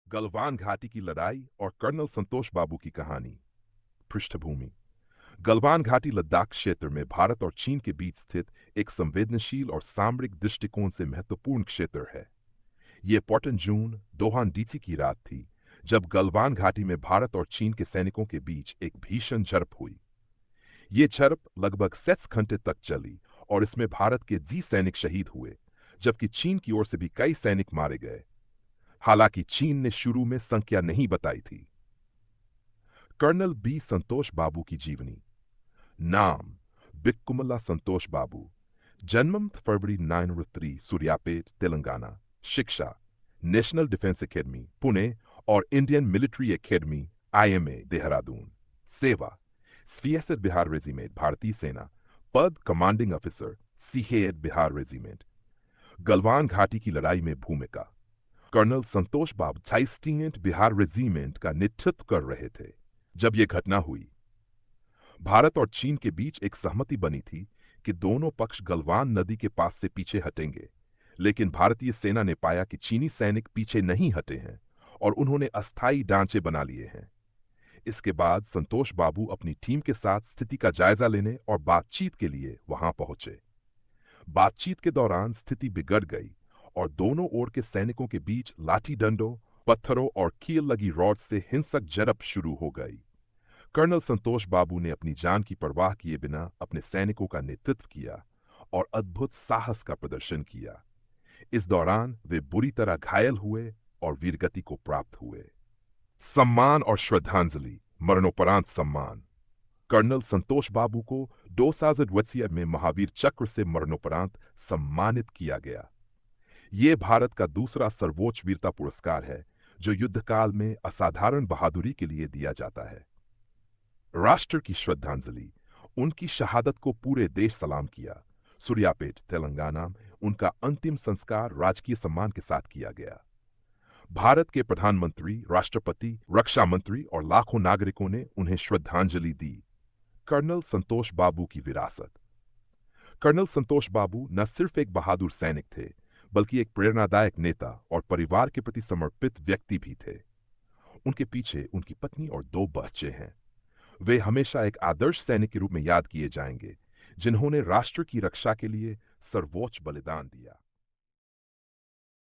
गलवान घाटी की लड़ाई और कर्नल संतोष बाबू की कहानी। पृष्ठभूमि। गलवान घाटी लद्दाख क्षेत्र में भारत और चीन के बीच स्थित एक संवेदनशील और सामरिक दृष्टिकोण से महत्वपूर्ण क्षेत्र है। ये 14 जून दोहान डीसी की रात थी, जब गलवान घाटी में भारत और चीन के सैनिकों के बीच एक भीषण झड़प हुई। ये झड़प लगभग 7 घंटे तक चली और इसमें भारत के 10 सैनिक शहीद हुए, जबकि चीन की ओर से भी कई सैनिक मारे गए। हालांकि चीन ने शुरू में संख्या नहीं बताई थी। कर्नल बी संतोष बाबू की जीवनी। नाम बिक्कुमला संतोष बाबू। जन्म फरवरी 9 सूर्यापेट तेलंगाना। शिक्षा नेशनल डिफेंस एकेडमी पुणे और Indian military academy IMA Dehradun. सेवा सीएसएफ बिहार रेजिमेंट भारतीय सेना। पद कमांडिंग ऑफिसर सीहेड बिहार रेजिमेंट। गलवान घाटी की लड़ाई में भूमिका। कर्नल संतोष बाबू 28 बिहार रेजिमेंट का नेतृत्व कर रहे थे जब यह घटना हुई। भारत और चीन के बीच एक सहमति बनी थी कि दोनों पक्ष गलवान नदी के पास से पीछे हटेंगे, लेकिन भारतीय सेना ने पाया कि चीनी सैनिक पीछे नहीं हटे हैं और उन्होंने अस्थायी ढांचे बना लिए हैं। इसके बाद संतोष बाबू अपनी टीम के साथ स्थिति का जायजा लेने और बातचीत के लिए वहां पहुंचे। बातचीत के दौरान स्थिति बिगड़ गई और दोनों ओर के सैनिकों के बीच लाठी डंडों, पत्थरों और कील लगी रॉड से हिंसक झड़प शुरू हो गई। कर्नल संतोष बाबू ने अपनी जान की परवाह किए बिना अपने सैनिकों का नेतृत्व किया और अद्भुत साहस का प्रदर्शन किया। इस दौरान वे बुरी तरह घायल हुए और वीरगति को प्राप्त हुए। सम्मान और श्रद्धांजलि। मरणोपरांत सम्मान। कर्नल संतोष बाबू को 2000 में महावीर चक्र से मरणोपरांत सम्मानित किया गया। ये भारत का दूसरा सर्वोच्च वीरता पुरस्कार है जो युद्धकाल में असाधारण बहादुरी के लिए दिया जाता है। राष्ट्र की श्रद्धांजलि। उनकी शहादत को पूरे देश सलाम किया। सूर्यापेट तेलंगाना में उनका अंतिम संस्कार राजकीय सम्मान के साथ किया गया। भारत के प्रधानमंत्री, राष्ट्रपति, रक्षा मंत्री और लाखों नागरिकों ने उन्हें श्रद्धांजलि दी। कर्नल संतोष बाबू की विरासत। कर्नल संतोष बाबू न सिर्फ एक बहादुर सैनिक थे, बल्कि एक प्रेरणादायक नेता और परिवार के प्रति समर्पित व्यक्ति भी थे। उनके पीछे उनकी पत्नी और 2 बच्चे हैं। वे हमेशा एक आदर्श सैनिक के रूप में याद किए जाएंगे, जिन्होंने राष्ट्र की रक्षा के लिए सर्वोच्च बलिदान दिया।